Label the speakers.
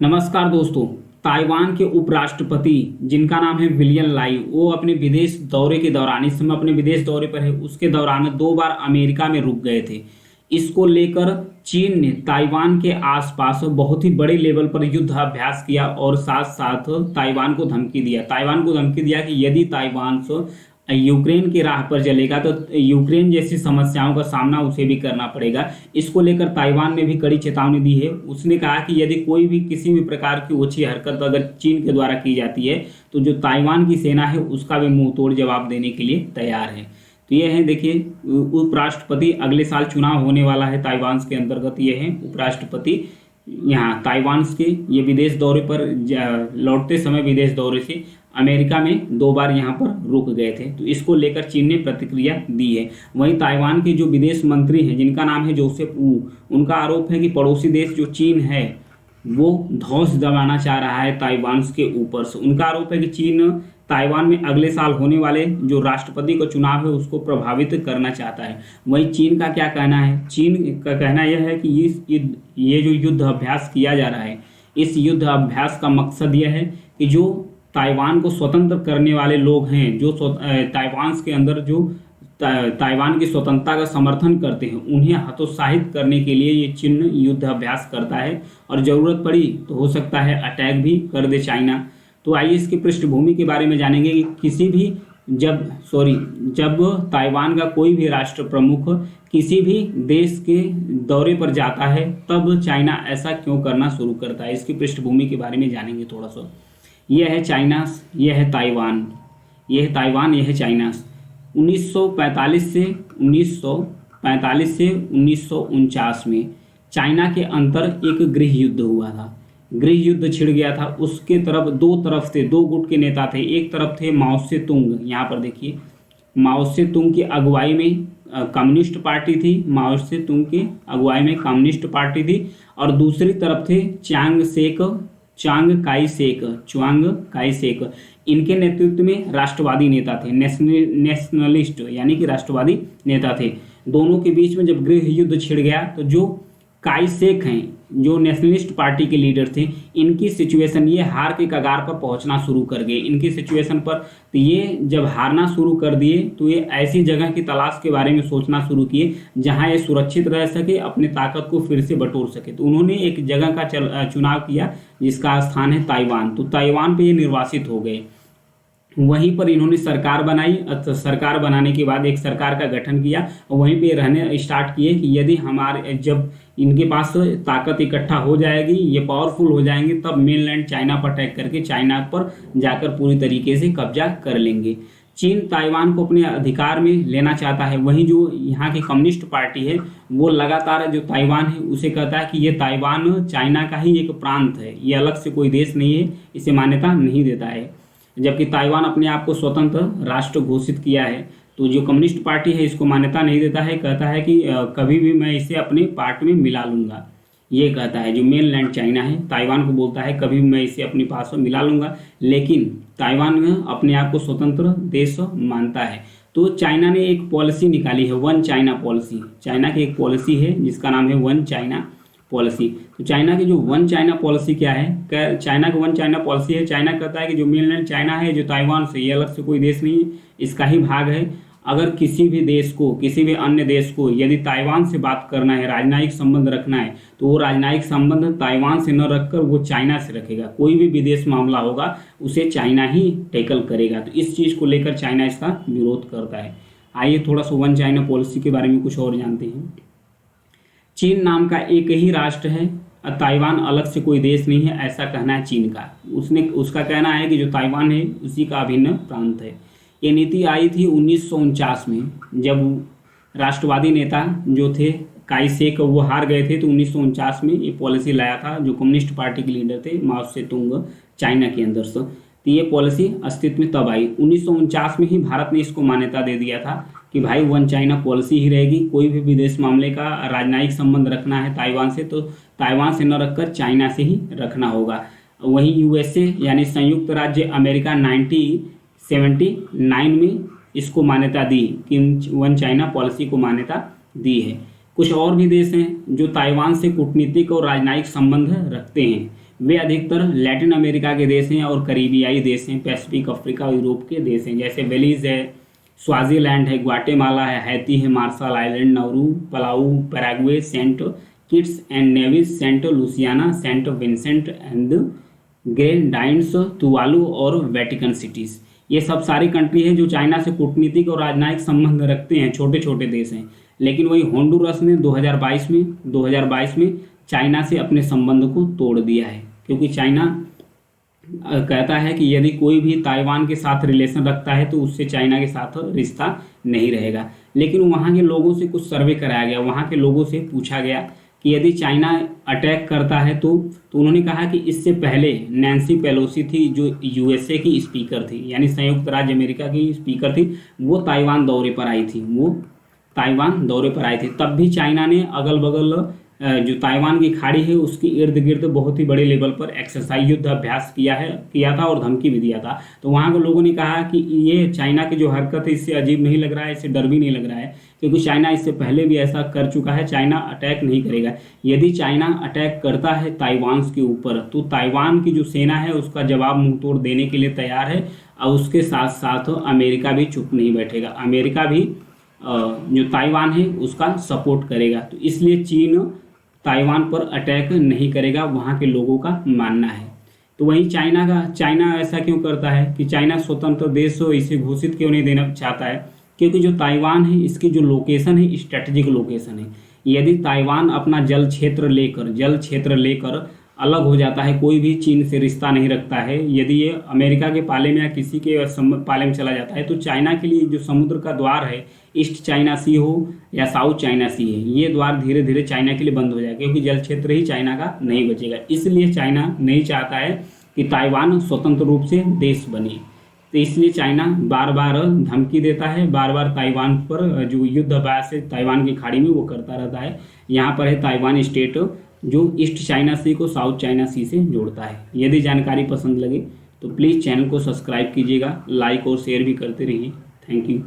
Speaker 1: नमस्कार दोस्तों। ताइवान के उपराष्ट्रपति जिनका नाम है विलियम लाई, वो अपने विदेश दौरे के दौरान, इस समय अपने विदेश दौरे पर है, उसके दौरान 2 बार अमेरिका में रुक गए थे। इसको लेकर चीन ने ताइवान के आसपास बहुत ही बड़े लेवल पर युद्ध अभ्यास किया और साथ साथ ताइवान को धमकी दिया कि यदि ताइवान यूक्रेन की राह पर चलेगा तो यूक्रेन जैसी समस्याओं का सामना उसे भी करना पड़ेगा। इसको लेकर ताइवान ने भी कड़ी चेतावनी दी है। उसने कहा कि यदि कोई भी किसी भी प्रकार की ओछी हरकत अगर चीन के द्वारा की जाती है तो जो ताइवान की सेना है उसका भी मुंह तोड़ जवाब देने के लिए तैयार है। तो ये है, देखिए, उपराष्ट्रपति अगले साल चुनाव होने वाला है ताइवान के अंतर्गत। ये है उपराष्ट्रपति यहाँ ताइवान के ये विदेश दौरे पर लौटते समय विदेश दौरे से अमेरिका में 2 बार यहाँ पर रुक गए थे। तो इसको लेकर चीन ने प्रतिक्रिया दी है। वहीं ताइवान के जो विदेश मंत्री हैं जिनका नाम है जोसेफ वू, उनका आरोप है कि पड़ोसी देश जो चीन है वो धौंस दबाना चाह रहा है ताइवान के ऊपर से। उनका आरोप है कि चीन ताइवान में अगले साल होने वाले जो राष्ट्रपति का चुनाव है उसको प्रभावित करना चाहता है। वहीं चीन का क्या कहना है? चीन का कहना यह है कि ये जो युद्ध अभ्यास किया जा रहा है, इस युद्ध अभ्यास का मकसद यह है कि जो ताइवान को स्वतंत्र करने वाले लोग हैं, जो ताइवान के अंदर जो ताइवान की स्वतंत्रता का समर्थन करते हैं, उन्हें हतोत्साहित करने के लिए ये चीन युद्ध अभ्यास करता है और ज़रूरत पड़ी तो हो सकता है अटैक भी कर दे चाइना। तो आइए इसकी पृष्ठभूमि के बारे में जानेंगे कि जब ताइवान का कोई भी राष्ट्र प्रमुख किसी भी देश के दौरे पर जाता है तब चाइना ऐसा क्यों करना शुरू करता है, इसकी पृष्ठभूमि के बारे में जानेंगे थोड़ा सा। यह है चाइना, यह है ताइवान, यह है ताइवान, यह है चाइना। 1945 से 1949 में चाइना के अंतर एक गृह युद्ध हुआ था। गृह युद्ध छिड़ गया था। उसके तरफ दो तरफ थे, 2 गुट के नेता थे। एक तरफ थे माओ से तुंग, यहाँ पर देखिए, माओ से तुंग की अगुवाई में कम्युनिस्ट पार्टी थी, माओ से तुंग की अगुवाई में कम्युनिस्ट पार्टी थी। और दूसरी तरफ थे च्वांग काई शेक। इनके नेतृत्व में राष्ट्रवादी नेता थे, नेशनलिस्ट यानी कि राष्ट्रवादी नेता थे। दोनों के बीच में जब गृह युद्ध छिड़ गया तो जो काई शेक हैं, जो नेशनलिस्ट पार्टी के लीडर थे, इनकी सिचुएशन, ये हार के कगार पर पहुंचना शुरू कर गए। इनकी सिचुएशन पर तो ये जब हारना शुरू कर दिए तो ये ऐसी जगह की तलाश के बारे में सोचना शुरू किए जहां ये सुरक्षित रह सके, अपने ताकत को फिर से बटोर सके। तो उन्होंने एक जगह का चुनाव किया जिसका स्थान है ताइवान। तो ताइवान पे ये निर्वासित हो गए। वहीं पर इन्होंने सरकार बनाई। सरकार बनाने के बाद एक सरकार का गठन किया और वहीं पे रहने स्टार्ट किए कि यदि जब इनके पास ताकत इकट्ठा हो जाएगी, ये पावरफुल हो जाएंगे, तब मेनलैंड चाइना पर अटैक करके चाइना पर जाकर पूरी तरीके से कब्जा कर लेंगे। चीन ताइवान को अपने अधिकार में लेना चाहता है। वहीं जो यहाँ की कम्युनिस्ट पार्टी है वो लगातार जो ताइवान है उसे कहता है कि ये ताइवान चाइना का ही एक प्रांत है, ये अलग से कोई देश नहीं है, इसे मान्यता नहीं देता है। जबकि ताइवान अपने आप को स्वतंत्र राष्ट्र घोषित किया है। तो जो कम्युनिस्ट पार्टी है इसको मान्यता नहीं देता है, कहता है कि कभी भी मैं इसे अपने पार्ट में मिला लूँगा। ये कहता है जो मेनलैंड चाइना है, ताइवान को बोलता है कभी भी मैं इसे अपने पास में मिला लूँगा। लेकिन ताइवान में अपने आप को स्वतंत्र देश मानता है। तो चाइना ने एक पॉलिसी निकाली है, वन चाइना पॉलिसी। चाइना की एक पॉलिसी है जिसका नाम है वन चाइना पॉलिसी। तो चाइना की जो वन चाइना पॉलिसी क्या है? चाइना की वन चाइना पॉलिसी है, चाइना कहता है कि जो मेनलैंड चाइना है, जो ताइवान से, ये अलग से कोई देश नहीं है, इसका ही भाग है। अगर किसी भी देश को, किसी भी अन्य देश को यदि ताइवान से बात करना है, राजनयिक संबंध रखना है, तो वो राजनयिक संबंध ताइवान से न रखकर वो चाइना से रखेगा। कोई भी विदेश मामला होगा उसे चाइना ही टैकल करेगा। तो इस चीज़ को लेकर चाइना इसका विरोध करता है। आइए थोड़ा सा वन चाइना पॉलिसी के बारे में कुछ और जानते हैं। चीन नाम का एक ही राष्ट्र है, ताइवान अलग से कोई देश नहीं है, ऐसा कहना है चीन का। उसका कहना है कि जो ताइवान है उसी का अभिन्न प्रांत है। ये नीति आई थी 1949 में, जब राष्ट्रवादी नेता जो थे काई शेक वो हार गए थे। तो 1949 में ये पॉलिसी लाया था जो कम्युनिस्ट पार्टी के लीडर थे माओ से तुंग, चाइना के अंदर से। तो ये पॉलिसी अस्तित्व में तब आई 1949 में ही। भारत ने इसको मान्यता दे दिया था कि भाई वन चाइना पॉलिसी ही रहेगी। कोई भी विदेश मामले का राजनयिक संबंध रखना है ताइवान से तो ताइवान से न रखकर चाइना से ही रखना होगा। वहीं यूएसए यानी संयुक्त राज्य अमेरिका 1979 में इसको मान्यता दी कि वन चाइना पॉलिसी को मान्यता दी है। कुछ और भी देश हैं जो ताइवान से कूटनीतिक और राजनयिक संबंध रखते हैं। वे अधिकतर लैटिन अमेरिका के देश हैं और करीबियाई देश हैं, पैसिफिक, अफ्रीका और यूरोप के देश हैं, जैसे बेलीज है, स्वाजीलैंड है, ग्वाटेमाला है, हैती है, Marshall Island, Nauru, Palau, Paraguay, Saint Kitts and Nevis, Saint Luciana, Saint Vincent and Grenadines, Tuvalu और वेटिकन सिटीज़। ये सब सारी कंट्री है जो चाइना से कूटनीतिक और राजनयिक संबंध रखते हैं, छोटे छोटे देश हैं। लेकिन वही होंडुरस ने 2022 में चाइना से अपने संबंध को तोड़ दिया है, क्योंकि चाइना कहता है कि यदि कोई भी ताइवान के साथ रिलेशन रखता है तो उससे चाइना के साथ रिश्ता नहीं रहेगा। लेकिन वहाँ के लोगों से कुछ सर्वे कराया गया, वहाँ के लोगों से पूछा गया कि यदि चाइना अटैक करता है तो उन्होंने कहा कि इससे पहले नैन्सी पेलोसी थी जो यूएसए की स्पीकर थी, यानी संयुक्त राज्य अमेरिका की स्पीकर थी, वो ताइवान दौरे पर आई थी। तब भी चाइना ने अगल बगल जो ताइवान की खाड़ी है उसके इर्द गिर्द बहुत ही बड़े लेवल पर एक्सरसाइज युद्ध अभ्यास किया था और धमकी भी दिया था। तो वहाँ के लोगों ने कहा कि ये चाइना की जो हरकत है इससे अजीब नहीं लग रहा है, इससे डर भी नहीं लग रहा है, क्योंकि चाइना इससे पहले भी ऐसा कर चुका है। चाइना अटैक नहीं करेगा। यदि चाइना अटैक करता है ताइवान के ऊपर तो ताइवान की जो सेना है उसका जवाब मुंहतोड़ देने के लिए तैयार है, और उसके साथ साथ अमेरिका भी चुप नहीं बैठेगा। अमेरिका भी जो ताइवान है उसका सपोर्ट करेगा। तो इसलिए चीन ताइवान पर अटैक नहीं करेगा, वहाँ के लोगों का मानना है। तो वहीं चाइना ऐसा क्यों करता है कि चाइना स्वतंत्र देश हो इसे घोषित क्यों नहीं देना चाहता है, क्योंकि जो ताइवान है इसकी जो लोकेशन है स्ट्रेटेजिक लोकेशन है। यदि ताइवान अपना जल क्षेत्र लेकर अलग हो जाता है, कोई भी चीन से रिश्ता नहीं रखता है, यदि ये अमेरिका के पाले में या किसी के पाले में चला जाता है, तो चाइना के लिए जो समुद्र का द्वार है, ईस्ट चाइना सी हो या साउथ चाइना सी है, ये द्वार धीरे धीरे चाइना के लिए बंद हो जाएगा, क्योंकि जल क्षेत्र ही चाइना का नहीं बचेगा। इसलिए चाइना नहीं चाहता है कि ताइवान स्वतंत्र रूप से देश बने। तो इसलिए चाइना बार बार धमकी देता है, बार बार ताइवान पर जो युद्ध अभ्यास है ताइवान की खाड़ी में वो करता रहता है। यहाँ पर है ताइवान स्टेट जो ईस्ट चाइना सी को साउथ चाइना सी से जोड़ता है। यदि जानकारी पसंद लगे तो प्लीज़ चैनल को सब्सक्राइब कीजिएगा, लाइक और शेयर भी करते रहिए। Thank you.